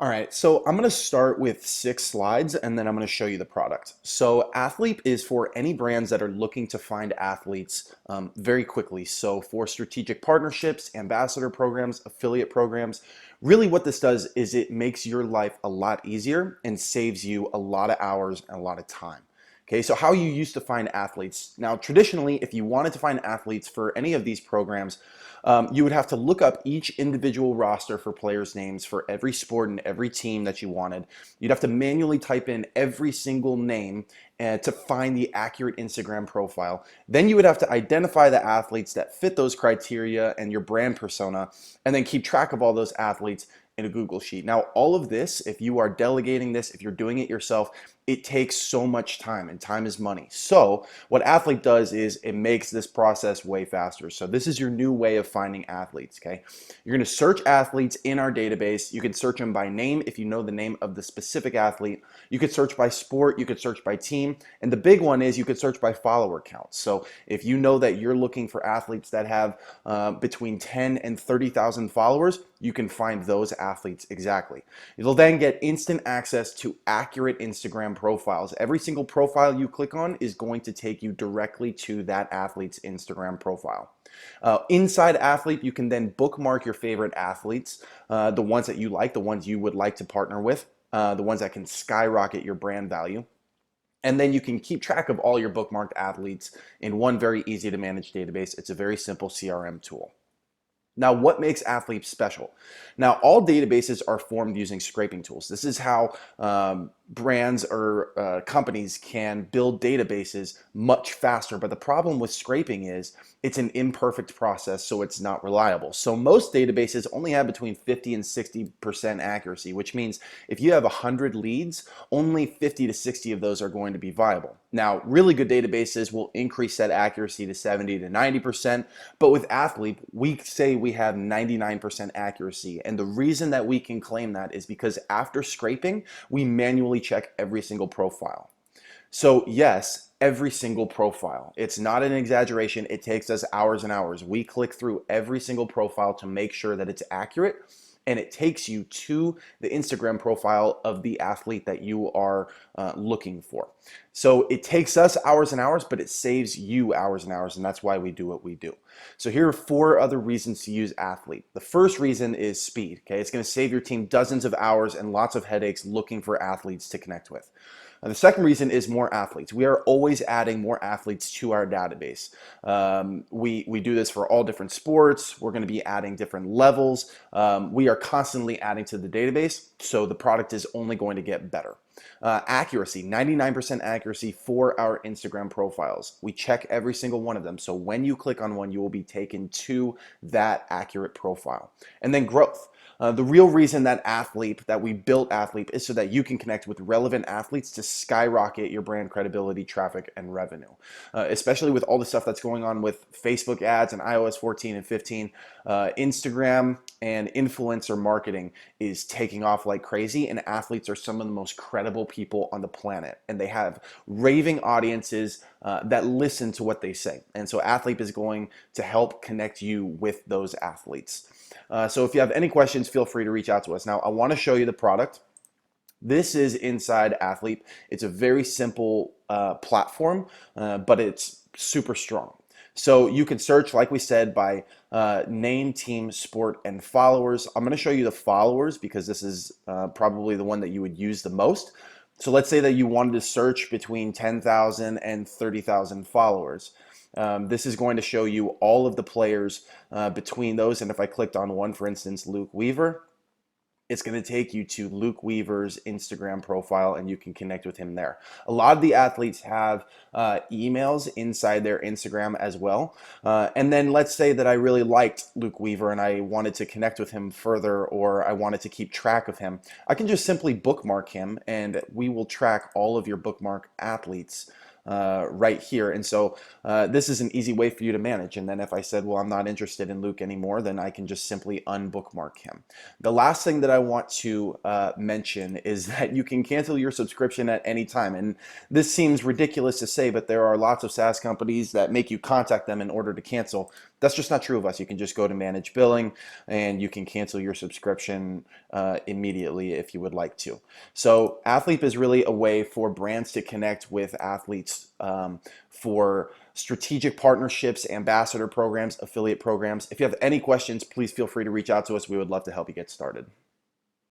All right, so I'm going to start with 6 slides and then I'm going to show you the product. So Athleap is for any brands that are looking to find athletes very quickly. So for strategic partnerships, ambassador programs, affiliate programs, really what this does is it makes your life a lot easier and saves you a lot of hours and a lot of time. Okay, so how you used to find athletes. Now, traditionally, if you wanted to find athletes for any of these programs, you would have to look up each individual roster for players' names for every sport and every team that you wanted. You'd have to manually type in every single name to find the accurate Instagram profile. Then you would have to identify the athletes that fit those criteria and your brand persona, and then keep track of all those athletes in a Google Sheet. Now, all of this, if you are delegating this, if you're doing it yourself, it takes so much time, and time is money. So what Athleap does is it makes this process way faster. So this is your new way of finding athletes, okay? You're gonna search athletes in our database. You can search them by name if you know the name of the specific athlete. You could search by sport, you could search by team, and the big one is you could search by follower count. So if you know that you're looking for athletes that have between 10 and 30,000 followers, you can find those athletes exactly. You'll then get instant access to accurate Instagram profiles. Every single profile you click on is going to take you directly to that athlete's Instagram profile. Inside Athleap, you can then bookmark your favorite athletes, the ones that you like, the ones you would like to partner with, the ones that can skyrocket your brand value. And then you can keep track of all your bookmarked athletes in one very easy to manage database. It's a very simple CRM tool. Now, what makes Athleap special? Now, all databases are formed using scraping tools. This is how brands or companies can build databases much faster. But the problem with scraping is it's an imperfect process, so it's not reliable. So most databases only have between 50 and 60% accuracy, which means if you have 100 leads, only 50 to 60 of those are going to be viable. Now, really good databases will increase that accuracy to 70 to 90%, but with Athleap, we say we have 99% accuracy. And the reason that we can claim that is because after scraping, we manually check every single profile. So yes, every single profile. It's not an exaggeration. It takes us hours and hours. We click through every single profile to make sure that it's accurate, and it takes you to the Instagram profile of the athlete that you are looking for. So it takes us hours and hours, but it saves you hours and hours, and that's why we do what we do. So here are 4 other reasons to use Athleap. The first reason is speed. Okay, it's going to save your team dozens of hours and lots of headaches looking for athletes to connect with. The second reason is more athletes. We are always adding more athletes to our database. We do this for all different sports. We're going to be adding different levels. We are constantly adding to the database, so the product is only going to get better. Accuracy, 99% accuracy for our Instagram profiles. We check every single one of them, so when you click on one, you will be taken to that accurate profile. And then growth. The real reason that we built Athleap is so that you can connect with relevant athletes to skyrocket your brand credibility, traffic, and revenue. Especially with all the stuff that's going on with Facebook ads and iOS 14 and 15, Instagram and influencer marketing is taking off like crazy, and athletes are some of the most credible people on the planet, and they have raving audiences that listen to what they say. And so Athleap is going to help connect you with those athletes. So if you have any questions, feel free to reach out to us. Now, I want to show you the product. This is inside Athleap. It's a very simple platform, but it's super strong. So you can search, like we said, by name, team, sport, and followers. I'm going to show you the followers because this is probably the one that you would use the most. So let's say that you wanted to search between 10,000 and 30,000 followers. This is going to show you all of the players between those. And if I clicked on one, for instance, Luke Weaver, it's going to take you to Luke Weaver's Instagram profile, and you can connect with him there. A lot of the athletes have emails inside their Instagram as well. And then let's say that I really liked Luke Weaver and I wanted to connect with him further, or I wanted to keep track of him. I can just simply bookmark him, and we will track all of your bookmark athletes right here. And so this is an easy way for you to manage. And then if I said, well, I'm not interested in Luke anymore, then I can just simply unbookmark him. The last thing that I want to mention is that you can cancel your subscription at any time. And this seems ridiculous to say, but there are lots of SaaS companies that make you contact them in order to cancel. That's just not true of us. You can just go to manage billing and you can cancel your subscription immediately if you would like to. So Athleap is really a way for brands to connect with athletes for strategic partnerships, ambassador programs, affiliate programs. If you have any questions, please feel free to reach out to us. We would love to help you get started.